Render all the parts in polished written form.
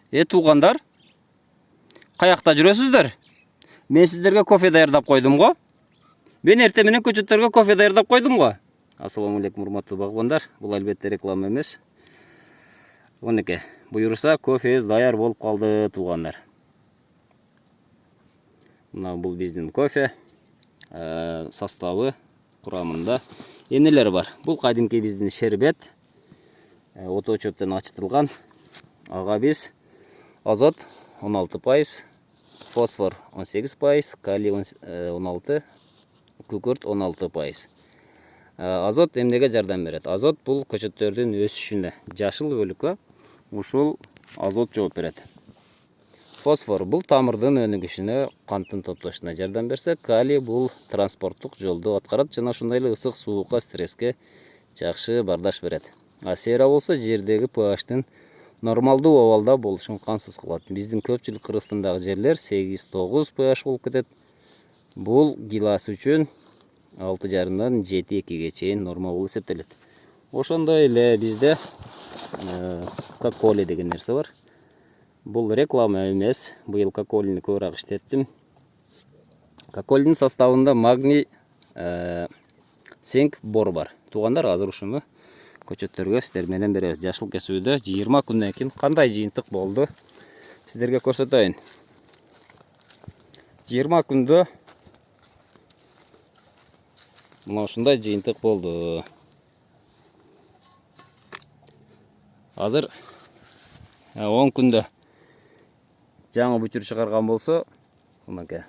Туугандар, каякта жүрөсүздөр? Мен сиздерге кофе даярдап койдум го. Мен эртең менен көчөттөргө кофе даярдап койдум го. Ассаламу алейкум, урматтуу багбандар. Бул албетте реклама эмес. Онеке, буюрса кофебиз даяр болуп калды, туугандар. Мына бул биздин кофе. Составы, курамында эмнелер бар? Бул кадимки биздин шербет. Ото чөптөн ачытылган. Ага биз азот 16%, фосфор 18%, калий 16%, күкүрт 16%. Азот эмнеге жардам берет? Азот бул көчөттөрдүн өсүшүнө, жашыл бөлүккө ушул азот жооп берет. Фосфор бул тамырдын өнүгүшүнө, канттын топтошуна жардам берсе, калий бул транспорттук жолду аткарат жана ушундай эле ысык суукка, стресске жакшы бардаш берет. А сера болсо жердеги pH'тын нормалдуу абалда болушун камсыз кылат. Биздин көпчүлүк Кыргызстандагы жерлер 8-9 pH болуп кетет. Бул гилас үчүн 6,5-дан 7,2ге чейин норма болуп эсептелет. Ошондой эле бизде Коколи деген нерсе бар. Бул реклама эмес. Быйыл Коколини көбүрөөк иштеттим. Коколинин составында магний, цинк, бор бар. Туугандар, азыр ушуну көчөттөргө сиздер менен беребиз. Жашыл кесүүдө 20 күндөн кийин кандай жыйынтык болду сиздерге көрсөтөйүн. 20 күндө мына ушундай жыйынтык болду. Азыр 10 күндө жаңы бүчүр чыгарган болсо, мынакей.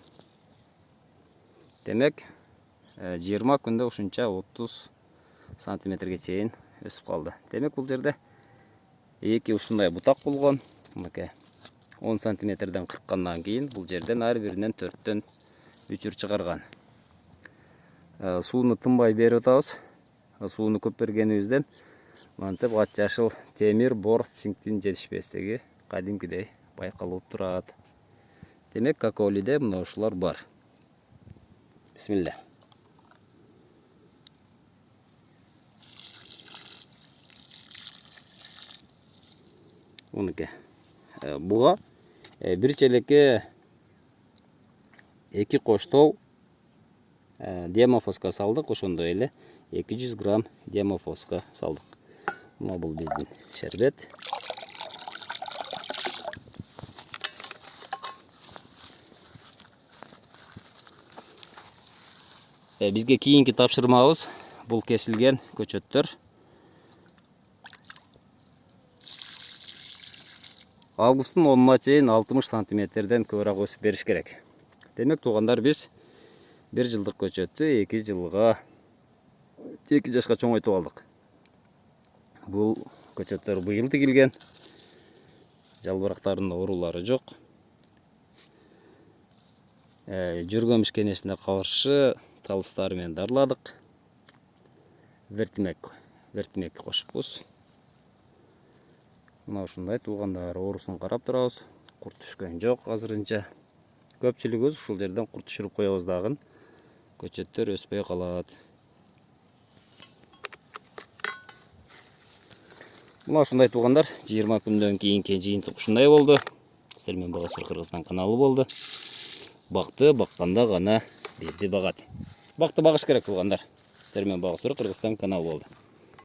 Демек 20 күндө ушунча 30 сантиметрге чейин өсүп калды. Демек бул жерде эки ушундай бутак болгон. Мынакей 10 сантиметрден кырккандан кийин бул жерден ар биринен 4төн бүчүр чыгарган. Сууну тынбай берип атабыз. Сууну көп бергенибизден мантип ат жашыл темир, бор, цинктин жетишпестиги кадимкидей байкалып турат. Демек Коколиде мына ушулар бар. Бисмилля. Онуке. Буга бир челекке 2 коштоо диамофоска салдык, ошондой эле 200 грамм диамофоска салдык. Мына бул биздин шербет. Бизге кийинки тапшырмабыз бул кесилген көчөттөр. Августтун 10-на чейин 60 сантиметрден көбүрөөк өсүп бериш керек. Демек туугандар, биз 1 жылдык көчөттү 2 жашка чоңойтуп алдык. Бул көчөттөр быйыл тигилген. Жалбырактарында оорулары жок. Жүргөн ишкенесине каршы талыстары менен дарыладык. Вертимек кошупбуз. Мына ушундай туугандар, оорусун карап турабыз. Курт түшкөн жок азырынча. Көпчүлүгүбүз ушул жерден курт түшүрүп коебуз дагы. Көчөттөр өспөй калат. Мына ушундай туугандар, 20 күндөн кийинки жыйынтык ушундай болду. Сиздер менен Бага Сур Кыргызстан каналы болду. Бакты бакканда гана бизди багат. Бакты багыш керек туугандар. Сиздер менен Бага Сур Кыргызстан каналы болду.